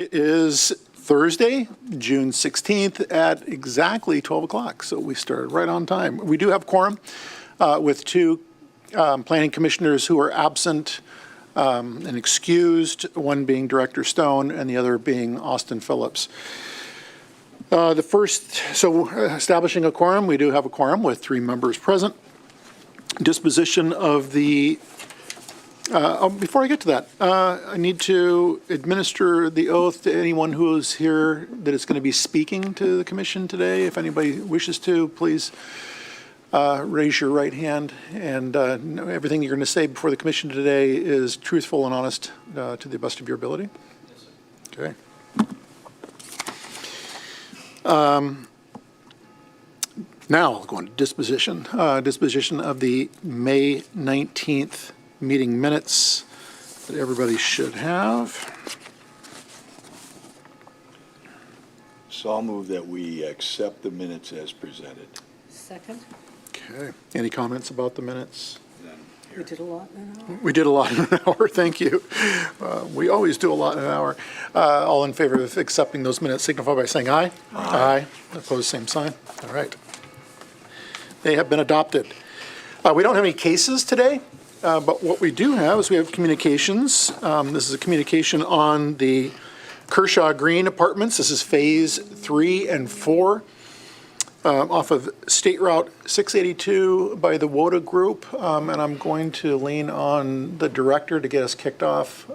It is Thursday, June 16th at exactly 12 o'clock, so we started right on time. We do have quorum with two planning commissioners who are absent and excused, one being Director Stone and the other being Austin Phillips. Establishing a quorum, we do have a quorum with 3 members present. Disposition of the before I get to that, I need to administer the oath to anyone who is here that is going to be speaking to the commission today. If anybody wishes to, please raise your right hand. And everything you're going to say before the commission today is truthful and honest to the best of your ability. Yes, sir. Okay. Now I'll go on to disposition. Disposition of the May 19th meeting minutes that everybody should have. So I'll move that we accept the minutes as presented. Second. Okay. Any comments about the minutes? We did a lot in an hour. We did a lot in an hour. Thank you. We always do a lot in an hour. All in favor of accepting those minutes signify by saying aye. Aye. Opposed, same sign. All right. They have been adopted. We don't have any cases today. But what we do have is we have communications. This is a communication on the Kershaw Green Apartments. This is phase 3 and 4 off of State Route 682 by the WODA Group. And I'm going to lean on the director to get us kicked off.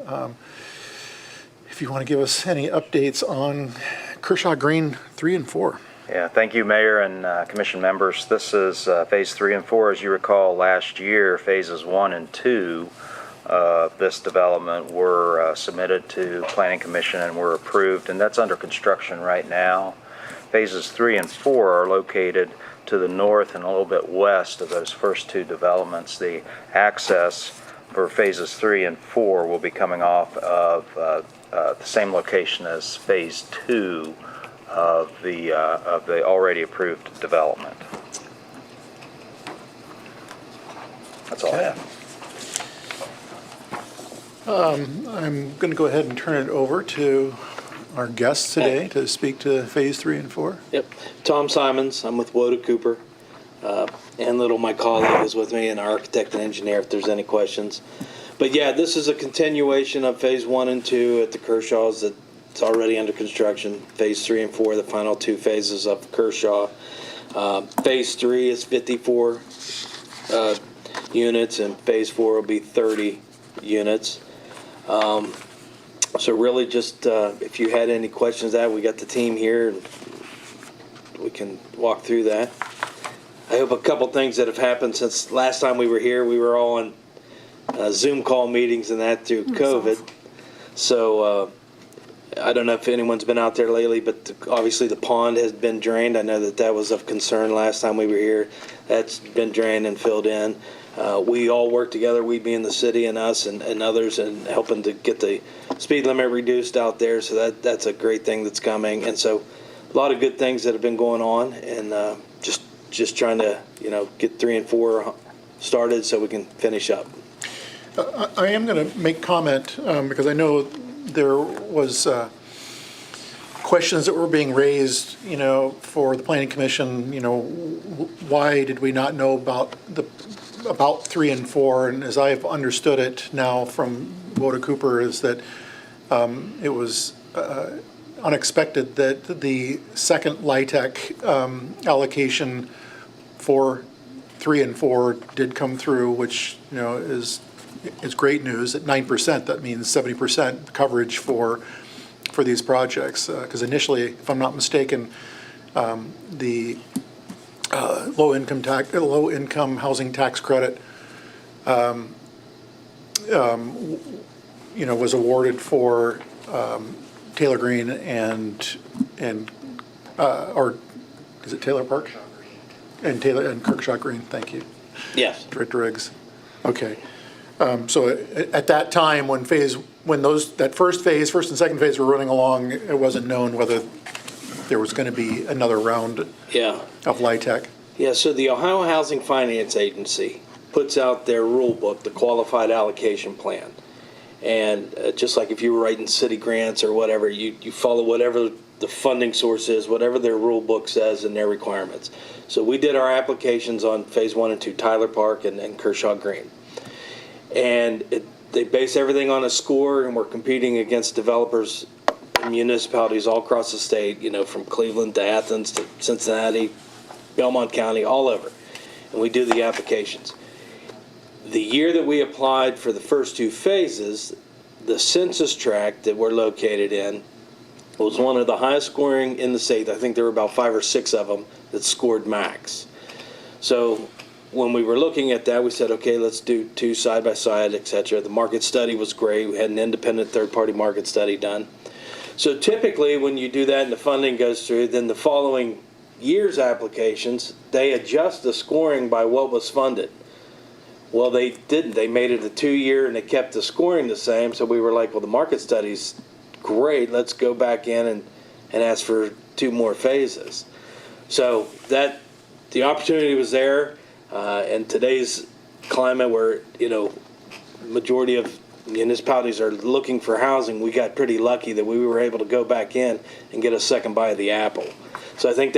If you want to give us any updates on Kershaw Green 3 and 4. Yeah, thank you, Mayor and Commission members. This is Phase 3 and 4. As you recall, last year, Phases 1 and 2 of this development were submitted to Planning Commission and were approved, and that's under construction right now. Phases 3 and 4 are located to the north and a little bit west of those first 2 developments. The access for Phases 3 and 4 will be coming off of the same location as Phase 2 of the already approved development. That's all I have. I'm going to go ahead and turn it over to our guests today to speak to Phase 3 and 4. Yep. Tom Simons. I'm with WODA Cooper. Ann Little, my colleague, is with me, an architect and engineer, if there's any questions. But yeah, this is a continuation of Phase 1 and 2 at the Kershaws. It's already under construction. Phase 3 and 4, the final 2 phases of Kershaw. Phase 3 is 54 units, and Phase 4 will be 30 units. So really just if you had any questions we got the team here, and we can walk through that. I hope a couple things that have happened since last time we were here. We were all on Zoom call meetings and that through COVID. So I don't know if anyone's been out there lately, but obviously the pond has been drained. I know that was of concern last time we were here. That's been drained and filled in. We all work together, we being the city and us and others, and helping to get the speed limit reduced out there. So that's a great thing that's coming. And so a lot of good things that have been going on, and just trying to get 3 and 4 started so we can finish up. I am going to make comment because I know there was questions that were being raised, for the Planning Commission. Why did we not know about 3 and 4? And as I've understood it now from WODA Cooper, is that it was unexpected that the second LIHTC allocation for 3 and 4 did come through, which is great news. At 9%, that means 70% coverage for these projects. Because initially, if I'm not mistaken, the low income housing tax credit, was awarded for Taylor Green and or is it Taylor Park? And Taylor and Kershaw Green. Thank you. Yes. Director Riggs. Okay. So at that time, when that first and second phase were running along, it wasn't known whether there was going to be another round of LIHTC. Yeah, so the Ohio Housing Finance Agency puts out their rule book, the Qualified Allocation Plan. And just like if you were writing city grants or whatever, you follow whatever the funding source is, whatever their rule book says and their requirements. So we did our applications on phase 1 and 2, Tyler Park and Kershaw Green. And they base everything on a score, and we're competing against developers and municipalities all across the state, from Cleveland to Athens to Cincinnati, Belmont County, all over. And we do the applications. The year that we applied for the first 2 phases, the census tract that we're located in was one of the highest scoring in the state. I think there were about 5 or 6 of them that scored max. So when we were looking at that, we said, okay, let's do 2 side by side, etc. The market study was great. We had an independent third-party market study done. So typically when you do that and the funding goes through, then the following year's applications, they adjust the scoring by what was funded. Well, they didn't. They made it a 2-year and they kept the scoring the same. So we were like, well, the market study's great. Let's go back in and ask for 2 more phases. So that the opportunity was there. And today's climate where, majority of municipalities are looking for housing, we got pretty lucky that we were able to go back in and get a second bite of the apple. So I think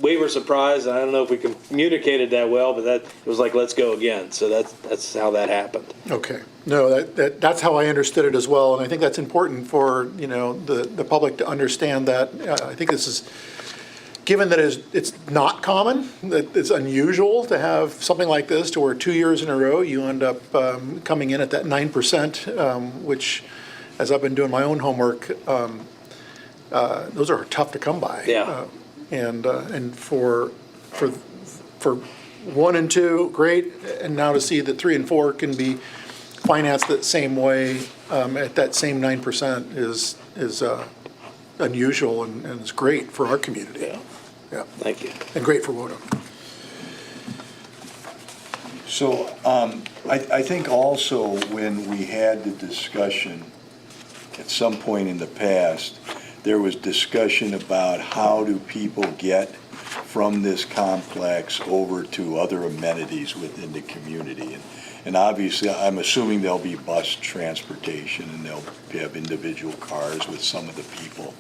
we were surprised, and I don't know if we communicated that well, but it was like, let's go again. So that's how that happened. Okay. No, that's how I understood it as well, and I think that's important for, the public to understand that. I think this is, given that it's not common, that it's unusual to have something like this, to where 2 years in a row you end up coming in at that 9%, which, as I've been doing my own homework, those are tough to come by. Yeah. And for 1 and 2, great, and now to see that 3 and 4 can be financed that same way at that same 9% is unusual and it's great for our community. Yeah. Yeah. Thank you. And great for WODA. So I think also when we had the discussion at some point in the past, there was discussion about how do people get from this complex over to other amenities within the community. And obviously, I'm assuming there'll be bus transportation and they'll have individual cars with some of the people.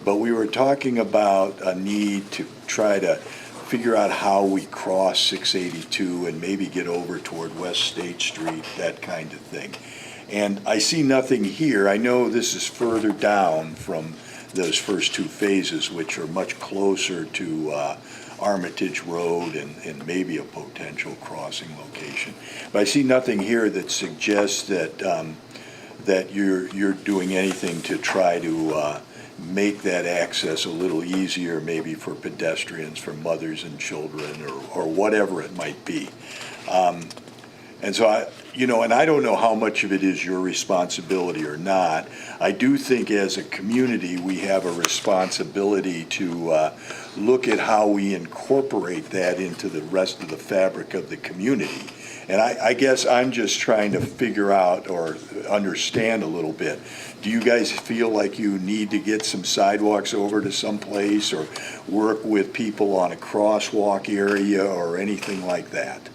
But we were talking about a need to try to figure out how we cross 682 and maybe get over toward West State Street, that kind of thing. And I see nothing here. I know this is further down from those first 2 phases, which are much closer to Armitage Road and maybe a potential crossing location. But I see nothing here that suggests that you're doing anything to try to make that access a little easier, maybe for pedestrians, for mothers and children, or whatever it might be. And so and I don't know how much of it is your responsibility or not. I do think as a community we have a responsibility to look at how we incorporate that into the rest of the fabric of the community. And I guess I'm just trying to figure out or understand a little bit. Do you guys feel like you need to get some sidewalks over to some place or work with people on a crosswalk area or anything like that?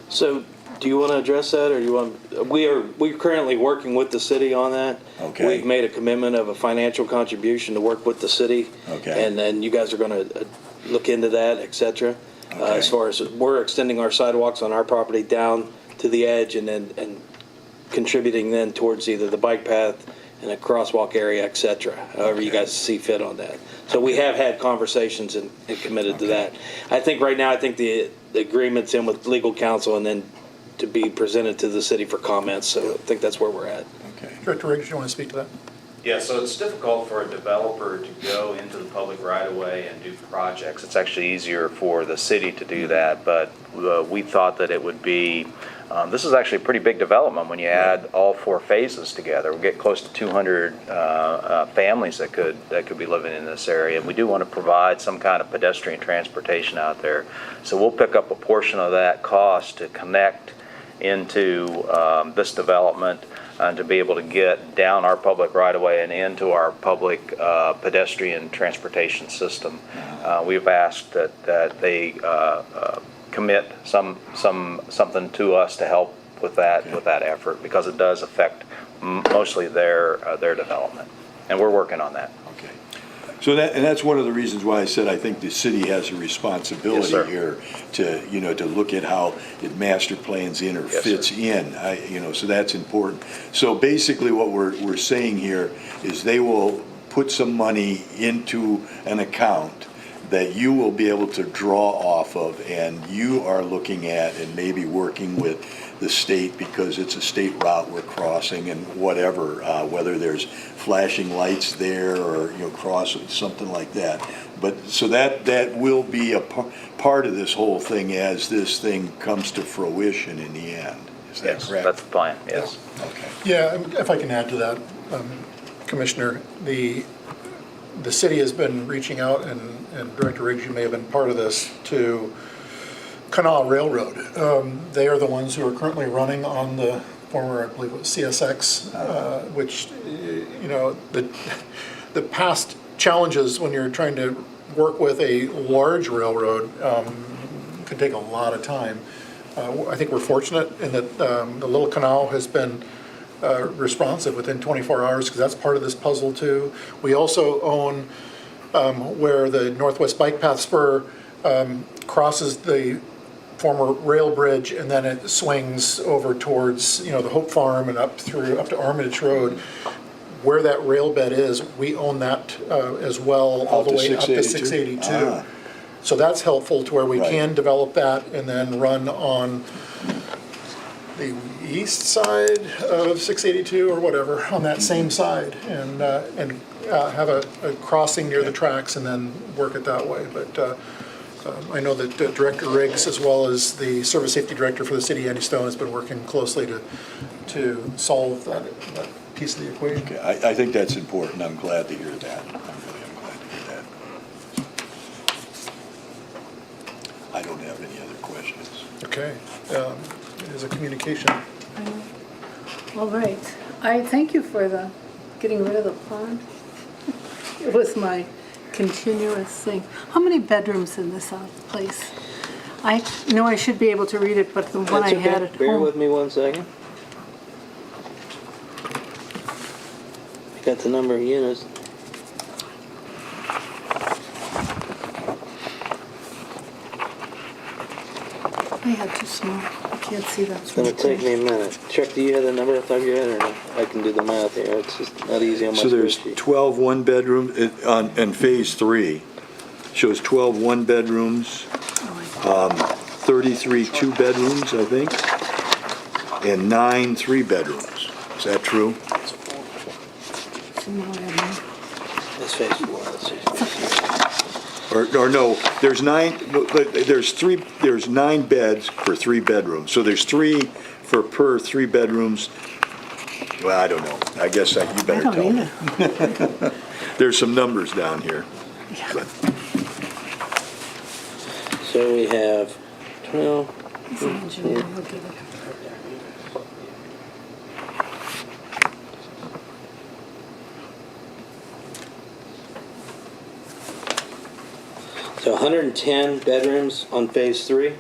So do you want to address that, or do you want? We're currently working with the city on that. Okay. We've made a commitment of a financial contribution to work with the city. Okay. And then you guys are going to look into that, et cetera. Okay. As far as we're extending our sidewalks on our property down to the edge, and contributing then towards either the bike path and a crosswalk area, et cetera. However you guys see fit on that. So we have had conversations and committed to that. I think right now, the agreement's in with legal counsel and then to be presented to the city for comments. So I think that's where we're at. Okay. Director Riggs, you want to speak to that? Yeah, so it's difficult for a developer to go into the public right-of-way and do projects. It's actually easier for the city to do that, but we thought that it would be, this is actually a pretty big development when you add all 4 phases together. We get close to 200 families that could be living in this area, and we do want to provide some kind of pedestrian transportation out there. So we'll pick up a portion of that cost to connect into this development and to be able to get down our public right-of-way and into our public pedestrian transportation system. We've asked that they commit something to us to help with that effort, because it does affect mostly their development. And we're working on that. Okay. So that's one of the reasons why I said I think the city has a responsibility Yes, sir. here to look at how it master plans in or Yes, fits sir. in, so that's important. So basically what we're saying here is they will put some money into an account that you will be able to draw off of, and you are looking at and maybe working with the state, because it's a state route we're crossing and whatever, whether there's flashing lights there or, crossing, something like that. But, so that will be a part of this whole thing as this thing comes to fruition in the end. Is that Yes, correct? that's the plan, yes. Okay. Yeah, if I can add to that, Commissioner, the city has been reaching out, and Director Riggs, you may have been part of this, to Kanawha Railroad. They are the ones who are currently running on the former, I believe it was CSX, which, the past challenges when you're trying to work with a large railroad could take a lot of time. I think we're fortunate in that the Little Kanawha has been responsive within 24 hours, because that's part of this puzzle too. We also own where the Northwest Bike Path Spur crosses the former rail bridge, and then it swings over towards, the Hope Farm and up to Armitage Road. Where that rail bed is, we own that as well, all Out the to way up to 682? 682. Ah. So that's helpful to where we Right. can develop that and then run on the east side of 682 or whatever, on that same side, and have a crossing near the tracks and then work it that way. But I know that Director Riggs, as well as the Service Safety Director for the city, Andy Stone, has been working closely to solve that piece of the equation. Okay, I think that's important. I'm glad to hear that. I'm glad to hear that. I don't have any other questions. Okay, it is a communication. All right. I thank you for getting rid of the pond. It was my continuous thing. How many bedrooms in this place? I know I should be able to read it, but the one I That's had okay. at Bear home. with me 1 second. Got the number of units. I had too small. I can't see that. It's gonna take me a minute. Chuck, do you have the number off the top of your head, or no? I can do the math here. It's just not easy on my So there's spreadsheet. 12 one-bedroom, in Phase 3, shows 12 one-bedrooms, 33 two-bedrooms, I think, and 9 three-bedrooms. Is that true? Let's face it, let's see. Or no, there's 9, there's 9 beds for 3 bedrooms. So there's 3 per 3 bedrooms. Well, I don't know. I guess you I better don't tell me. either. There's some numbers down here. But So we have 12. He's an engineer. He'll get it. So 110 bedrooms on Phase 3.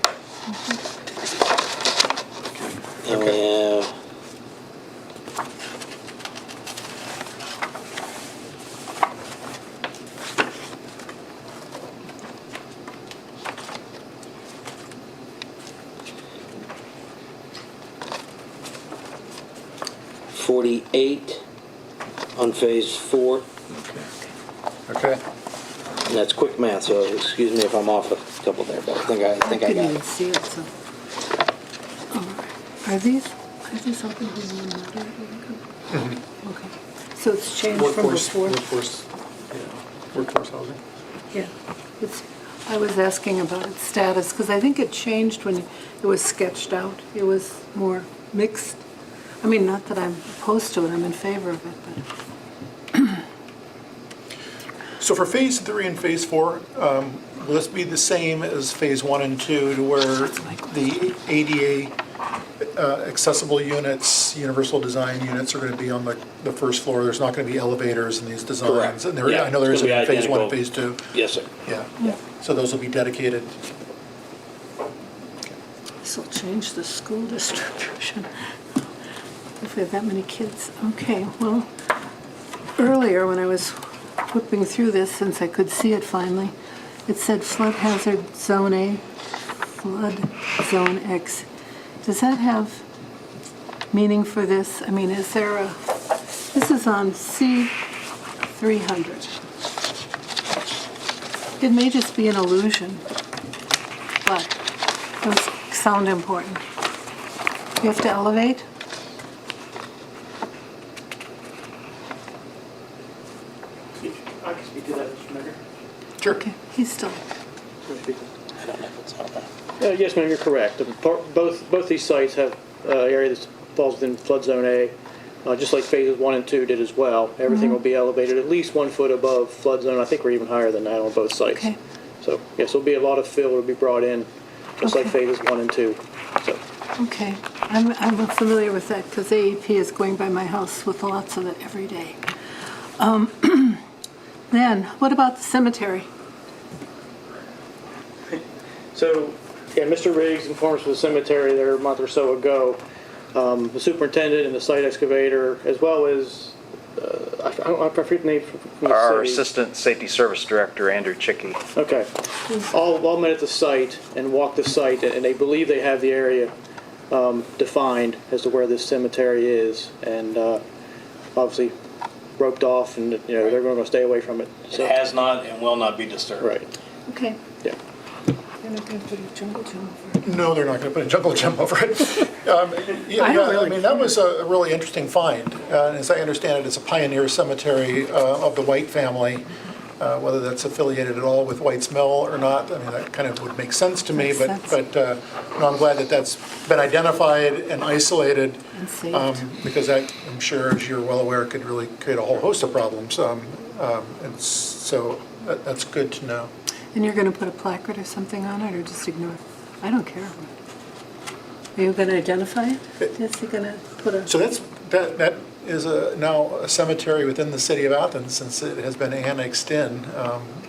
And we have 48 on Phase 4. Okay. And that's quick math, so excuse me if I'm off a couple there, but I think I I got couldn't even it. see it, so. Oh, are these open here? Okay. So it's changed from before? Workforce housing. Yeah. I was asking about its status, because I think it changed when it was sketched out. It was more mixed. I mean, not that I'm opposed to it, I'm in favor of it, but. So for Phase 3 and Phase 4, will this be the same as Phase 1 and 2, to where the ADA accessible units, universal design units are going to be on the first floor? There's not going to be elevators in these designs? Correct. And Yeah, I know there it's is gonna in be Phase 1 and identical. Phase 2. Yes, sir. Yeah. So those will be dedicated. This will change the school distribution. if we have that many kids. Okay, well, earlier when I was whipping through this, since I could see it finally, it said flood hazard zone A, flood zone X. Does that have meaning for this? I mean, is there a, this is on C300. It may just be an illusion, but those sound important. You have to elevate? I can speak to that, Mr. Mayor. Sure. Okay, he's still. I don't know if it's on that. Yes, ma'am, you're correct. Both these sites have area that falls within flood zone A, just like phases 1 and 2 did as well. Everything will be elevated at least 1 foot above flood zone. I think we're even higher than that on both sites. Okay. So, yes, there'll be a lot of fill will be brought in, just like Okay. phases 1 and 2. So, Okay, I'm familiar with that because AEP is going by my house with lots of it every day. Then, what about the cemetery? So, yeah, Mr. Riggs informed us of the cemetery there a month or so ago. The superintendent and the site excavator, as well as, I forget the name from the Our city. Assistant Safety Service Director, Andrew Chickey. Okay. All met at the site and walked the site, and they believe they have the area defined as to where this cemetery is, and obviously roped off, and they're going to stay away from it. It has not and will not be disturbed. Right. Okay. Yeah. They're not going to put a jungle gym over it. No, they're not going to put a jungle gym over it. I mean, that was a really interesting find. And as I understand it, it's a pioneer cemetery of the White family. Whether that's affiliated at all with White's Mill or not, I mean, that kind of would make sense to me. Makes sense. But I'm glad that that's been identified and isolated. And saved. Because that, I'm sure, as you're well aware, could really create a whole host of problems. And so that's good to know. And you're going to put a placard or something on it, or just ignore it? I don't care. Are you going to identify it? Is he going to put a? So that is now a cemetery within the city of Athens since it has been annexed in.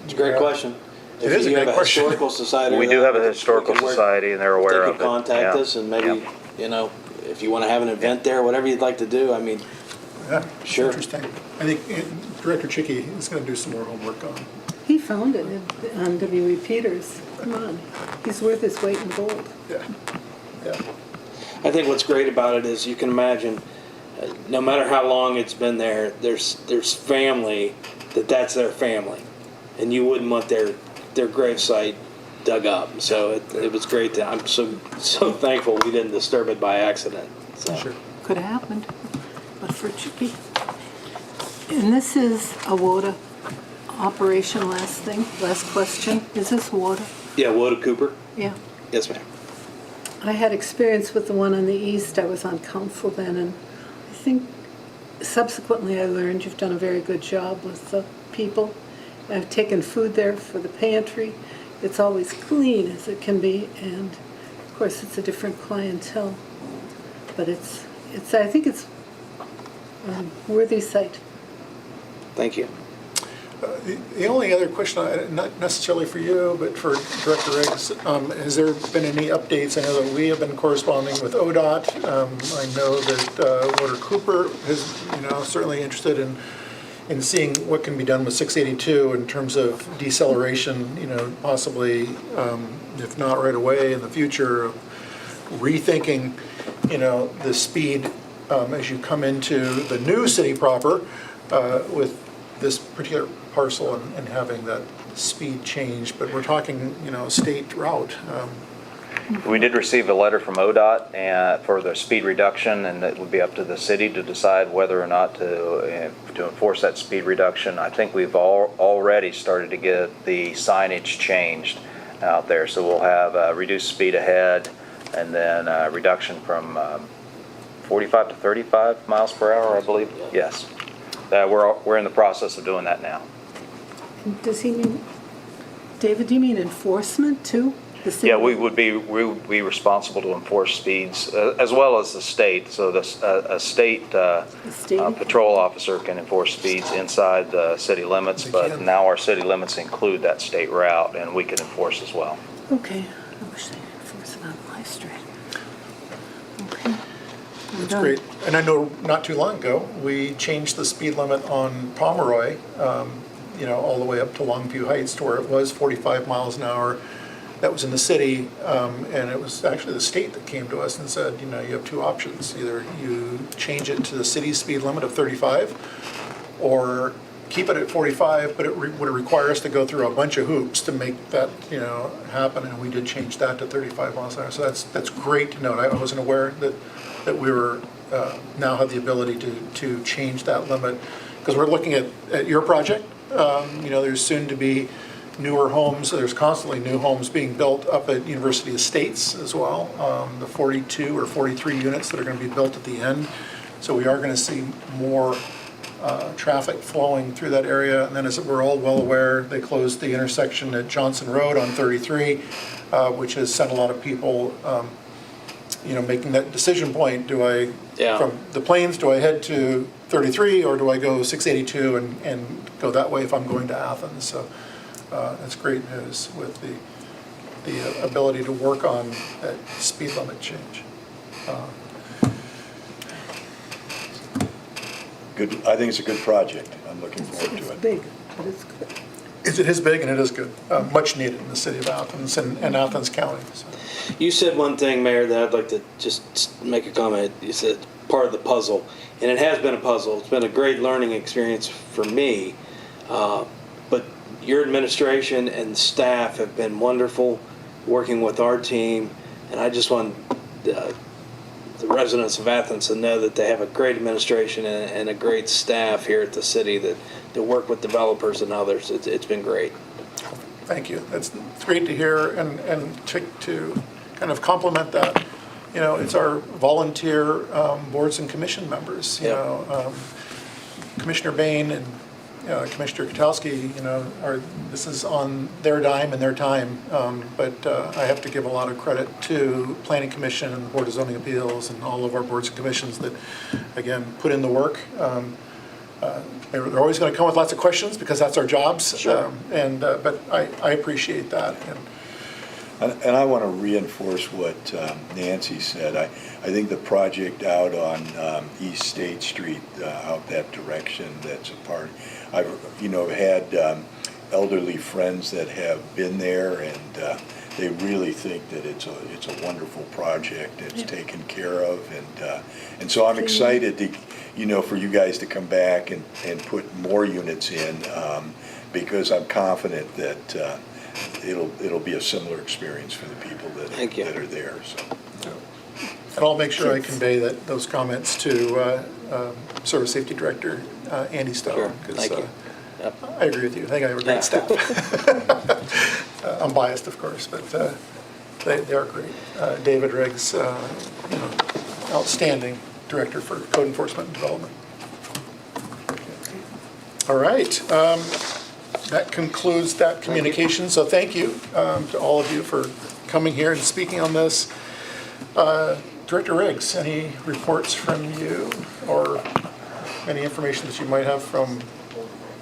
It's a great question. It is a If you great have a question. historical society. We or do that, have a we historical can work- society, and they're aware They of could it. contact Yeah. us and maybe, Yeah. if you want to have an event there, whatever you'd like to do, I mean, Yeah, it's Sure. interesting. I think Director Chickey is going to do some more homework on. He found it on W.E. Peters. Come on, he's worth his weight in gold. Yeah, yeah. I think what's great about it is you can imagine, no matter how long it's been there, there's family that's their family, and you wouldn't want their gravesite dug up. So it was great. I'm so thankful we didn't disturb it by accident. So. Sure. Could have happened, but for Chicky. And this is a water operation, last question. Is this water? Yeah, Woda Cooper. Yeah. Yes, ma'am. I had experience with the one on the east. I was on council then, and I think subsequently I learned you've done a very good job with the people. I've taken food there for the pantry. It's always clean as it can be, and of course it's a different clientele. But I think it's a worthy site. Thank you. The only other question, not necessarily for you, but for Director Riggs, has there been any updates? I know that we have been corresponding with ODOT. I know that Water Cooper is, certainly interested in seeing what can be done with 682 in terms of deceleration, possibly, if not right away, in the future, rethinking, the speed as you come into the new city proper with this particular parcel and having that speed change, but we're talking, state route. We did receive a letter from ODOT for the speed reduction, and it would be up to the city to decide whether or not to enforce that speed reduction. I think we've already started to get the signage changed out there, so we'll have reduced speed ahead, and then reduction from 45 to 35 miles per hour, I believe. Yes, we're in the process of doing that now. Does he mean, David, do you mean enforcement too? The city? Yeah, we would be responsible to enforce speeds as well as the state. So a state patrol officer can enforce speeds inside the city limits, but now our city limits include that state route, and we can enforce as well. Okay, I wish they'd enforce it on my street. Okay. It's great. And I know not too long ago, we changed the speed limit on Pomeroy, all the way up to Longview Heights to where it was 45 miles an hour. That was in the city, and it was actually the state that came to us and said, you have two options. Either you change it to the city's speed limit of 35, or keep it at 45, but it would require us to go through a bunch of hoops to make that, happen, and we did change that to 35 miles an hour. So that's great to note. I wasn't aware that we were, now have the ability to change that limit, because we're looking at your project. There's soon to be newer homes. There's constantly new homes being built up at University Estates as well. The 42 or 43 units that are going to be built at the end. So we are going to see more traffic flowing through that area. And then, as we're all well aware, they closed the intersection at Johnson Road on 33, which has sent a lot of people, making that decision point. Do I, from the Plains, do I head to 33, or do I go 682 and go that way if I'm going to Athens? So that's great news with the ability to work on that speed limit change. Good. I think it's a good project. I'm looking forward to It's it. big, but it's good. It is big and it is good. Much needed in the city of Athens and Athens County. So. You said one thing, Mayor, that I'd like to just make a comment. You said part of the puzzle, and it has been a puzzle. It's been a great learning experience for me, but your administration and staff have been wonderful working with our team, and I just want the residents of Athens to know that they have a great administration and a great staff here at the city that work with developers and others. It's been great. Thank you. It's great to hear, and to kind of complement that. It's our volunteer boards and commission members. Commissioner Bain and Commissioner Kotowski, this is on their dime and their time. But I have to give a lot of credit to Planning Commission and the Board of Zoning Appeals and all of our boards and commissions that, again, put in the work. They're always going to come with lots of questions because that's our jobs. Sure. But I appreciate that. And I want to reinforce what Nancy said. I think the project out on East State Street, out that direction, that's a part. I've had elderly friends that have been there, and they really think that it's a wonderful project. It's taken care of, and so I'm excited to for you guys to come back and put more units in, because I'm confident that it'll be a similar experience for the people that are there. So. And I'll make sure I convey those comments to Service Safety Director Andy Stone. Sure. 'Cause, Thank you. Yep. I agree with you. I think I have a great staff. I'm biased, of course, but they are great. David Riggs, outstanding Director for Code Enforcement and Development. All right. That concludes that communication. So thank you to all of you for coming here and speaking on this. Director Riggs, any reports from you or any information that you might have from?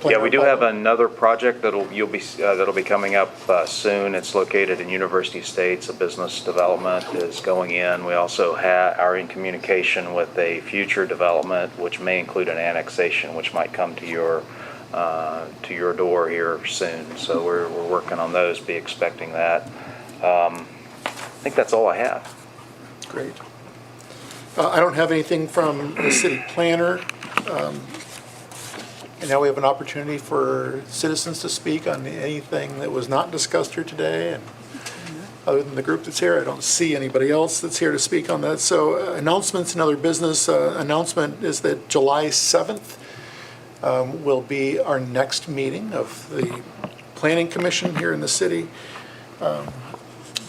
Yeah, we do have another project that'll be coming up soon. It's located in University Estates. A business development is going in. We also are in communication with a future development, which may include an annexation, which might come to your door here soon. So we're working on those. Be expecting that. I think that's all I have. Great. I don't have anything from the city planner. And now we have an opportunity for citizens to speak on anything that was not discussed here today. And other than the group that's here, I don't see anybody else that's here to speak on that. So announcements and other business. Announcement is that July 7th will be our next meeting of the Planning Commission here in the city.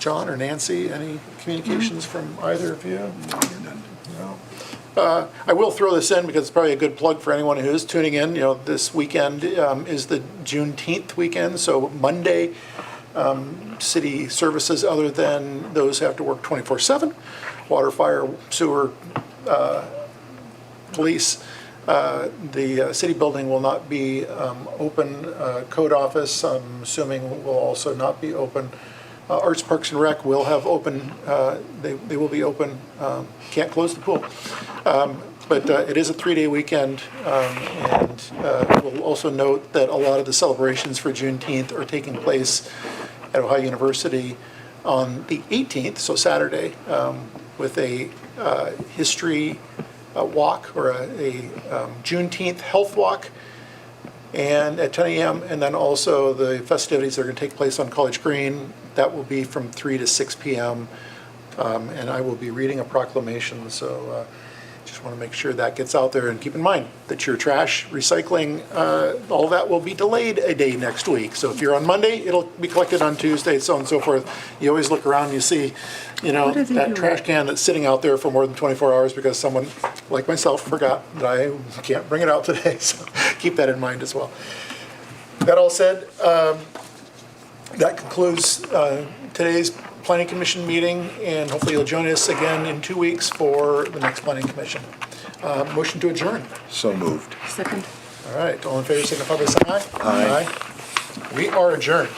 John or Nancy, any communications from either of you? No. I will throw this in because it's probably a good plug for anyone who is tuning in. This weekend is the Juneteenth weekend, so Monday, city services other than those who have to work 24/7, water, fire, sewer, police. The city building will not be open. Code office, I'm assuming, will also not be open. Arts, Parks, and Rec will have open, they will be open. Can't close the pool. But it is a 3-day weekend, and we'll also note that a lot of the celebrations for Juneteenth are taking place at Ohio University on the 18th, so Saturday, with a history walk, or a Juneteenth health walk, and at 10 a.m., and then also the festivities that are going to take place on College Green. That will be from 3 to 6 p.m., and I will be reading a proclamation, so just want to make sure that gets out there. And keep in mind that your trash, recycling, all that will be delayed a day next week. So if you're on Monday, it'll be collected on Tuesday, so on and so forth. You always look around and you see, What are they that doing? trash can that's sitting out there for more than 24 hours because someone, like myself, forgot that I can't bring it out today. So keep that in mind as well. That all said, that concludes today's Planning Commission meeting, and hopefully you'll join us again in 2 weeks for the next Planning Commission. Motion to adjourn. So moved. Second. All right, all in favor, signify by saying aye. Aye. We are adjourned.